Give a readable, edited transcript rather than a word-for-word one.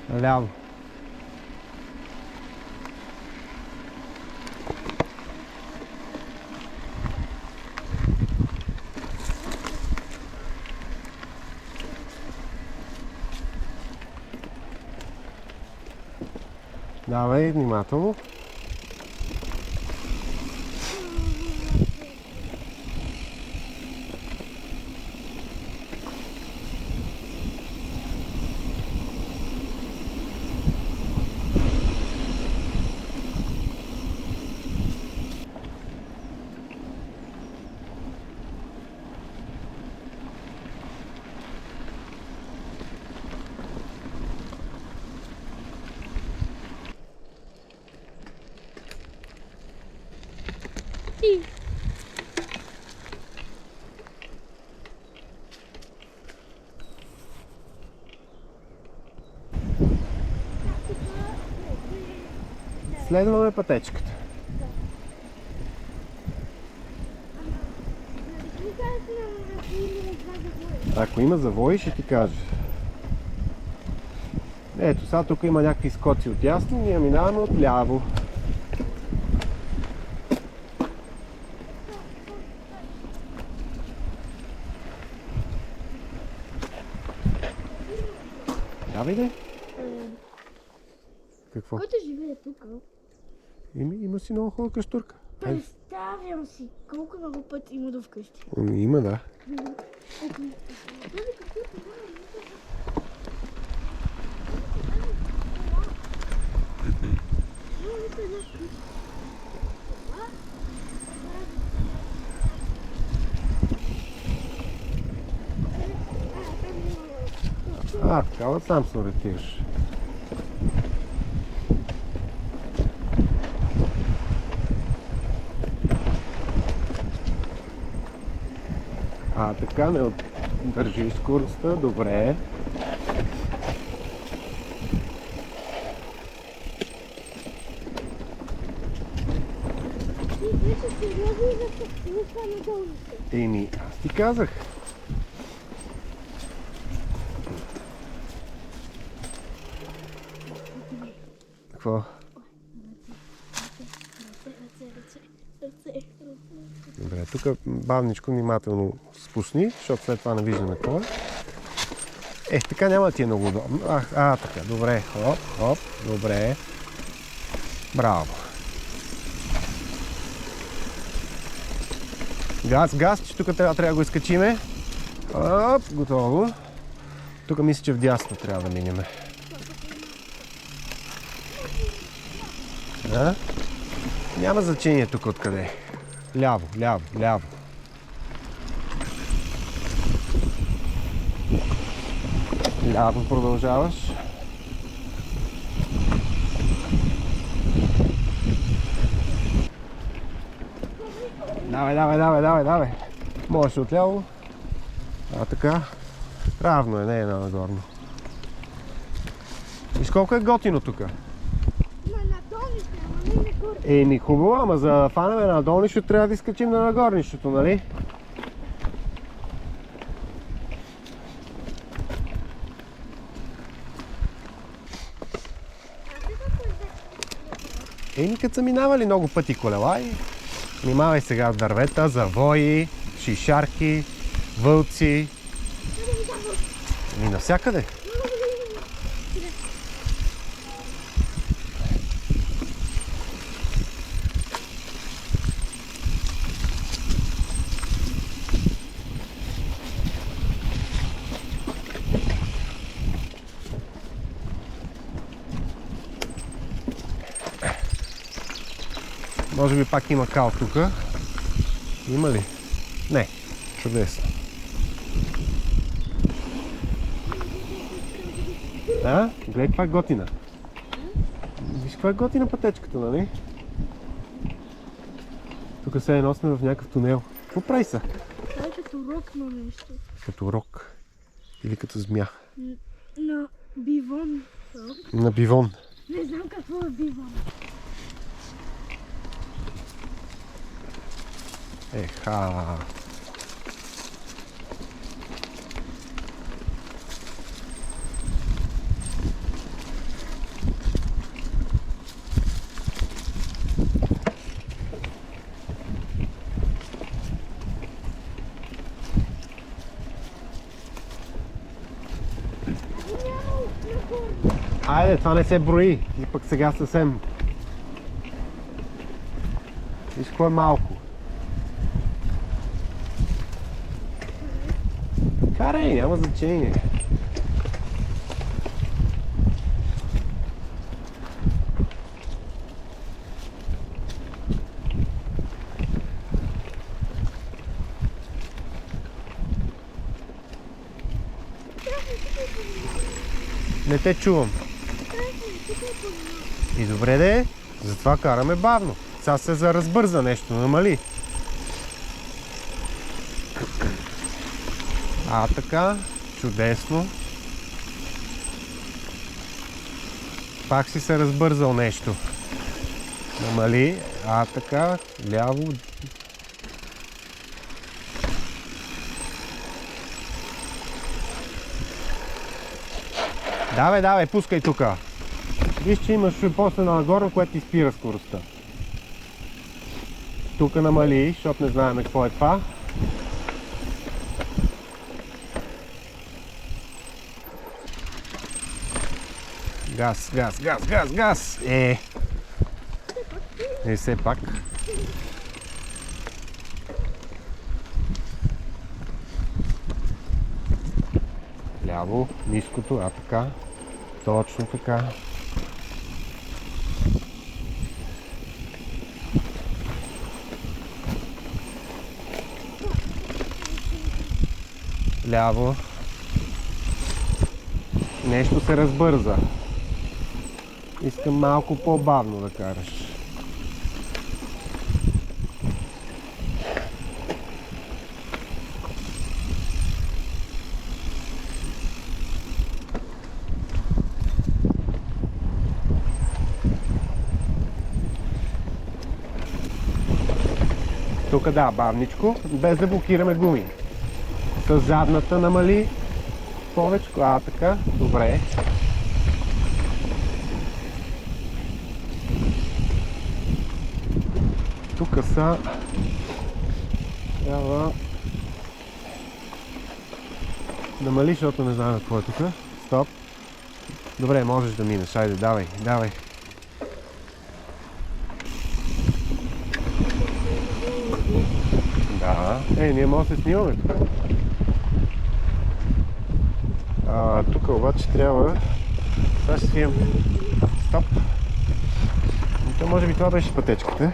Наляво. Давай, внимателно. Следваме пътечката. Ако има завои, ще ти кажа. Ето, сега тук има някакви скоци от ясно, ние минаваме от ляво. Давай де. Какво? Който живее тук? Има си много хубава къщурка. Представям си колко много път има до вкъщи. Има, да. Такава сам се ориентираш. Така не държи скоростта, добре. Аз ти казах. Какво? Добре, тук бавничко, внимателно спусни, защото след това не виждаме какво е. Така няма да ти е много удобно. Така, добре, хоп, добре. Браво. Газ, че тук трябва да го изкачиме. Готово. Тук мисля, че вдясно трябва да минеме. Няма значение тук откъде. Ляво. Ляво продължаваш. Давай. Можеш отляво. Така. Равно е, не е нагорно. Виж колко е готино тук. Хубаво, ама за да фанеме на долнището трябва да изкачим на нагорнището, нали? Като са минавали много пъти колела и внимавай сега дървета, завои, шишарки, вълци. И навсякъде. Може би пак има кал тук. Има ли? Не. Чудесно. Гледай каква е готина. Виж каква е готина пътечката, нали? Тук се носим в някакъв тунел. Какво прави са? Това е като рок на нещо. Като рок. Или като змия. На бивон. На бивон. Не знам какво е бивон. Айде, това не се брои. И пък сега съвсем. Виж какво е малко. Карай, няма значение. Не те чувам. И добре де, затова караме бавно. Сега се заразбърза нещо, намали. Така, чудесно. Пак си се разбързал нещо. Намали, така, ляво. Давай, пускай тука. Виж, че имаш после нагоре, което ти спира скоростта. Тук намали, защото не знаем какво е това. Газ. Все пак. Ляво, ниското, така. Точно така. Ляво. Нещо се разбърза. Искам малко по-бавно да караш. Тук да, бавничко, без да блокираме гуми. С задната намали повече, така, добре. Тук са... Трябва... Намали, защото не знам какво е тук. Стоп. Добре, можеш да минеш. Айде, давай. Да. Ние може да се снимаме тук. Тук обаче трябва... Сега ще снимам. Стоп. Може би това беше пътечката.